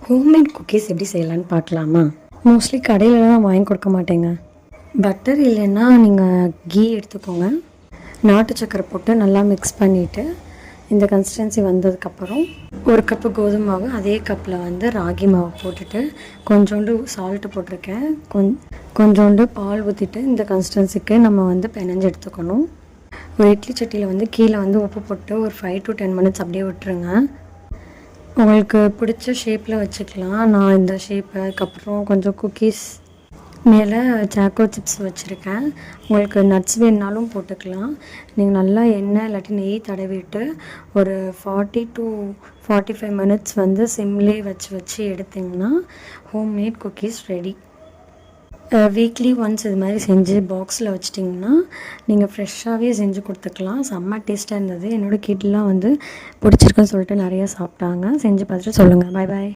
Homemade cookies எப்படி செய்யலான்னு பார்க்கலாமா? மோஸ்ட்லி கடையிலலாம் வாங்கி கொடுக்க மாட்டேங்க. பட்டர் இல்லைன்னா நீங்கள் கீ எடுத்துக்கோங்க. நாட்டு சக்கரை போட்டு நல்லா மிக்ஸ் பண்ணிவிட்டு இந்த கன்சிஸ்டன்சி வந்ததுக்கப்புறம் 1 கப்பு கோதுமை மாவு, அதே கப்பில் ராகி மாவு போட்டுட்டு கொஞ்சோண்டு சால்ட்டு போட்டிருக்கேன். கொஞ்சோண்டு பால் ஊற்றிட்டு இந்த கன்சிஸ்டன்சிக்கு நம்ம பிணைஞ்சு எடுத்துக்கணும். ஒரு இட்லி சட்டியில் கீழே உப்பு போட்டு ஒரு 5 to 10 minutes அப்படியே விட்டுருங்க. உங்களுக்கு பிடிச்ச ஷேப்பில் வச்சுக்கலாம். நான் இந்த ஷேப்பு, அதுக்கப்புறம் கொஞ்சம் குக்கீஸ் மேலே சாக்கோ சிப்ஸ் வச்சுருக்கேன். உங்களுக்கு நட்ஸ் வேணுனாலும் போட்டுக்கலாம். நீங்கள் நல்லா எண்ணெய் இல்லாட்டி நெய் தடவிட்டு ஒரு 40 to 45 minutes சிம்லே வச்சு எடுத்திங்கன்னா homemade cookies ready. Weekly once இது மாதிரி செஞ்சு பாக்ஸில் வச்சிட்டிங்கன்னா நீங்கள் ஃப்ரெஷ்ஷாகவே செஞ்சு கொடுத்துக்கலாம். செம்ம டேஸ்ட்டாக இருந்தது. என்னோடய கிட்லாம் பிடிச்சிருக்குன்னு சொல்லிட்டு நிறையா சாப்பிட்டாங்க. செஞ்சு பார்த்துட்டு சொல்லுங்கள். பாய் பாய்.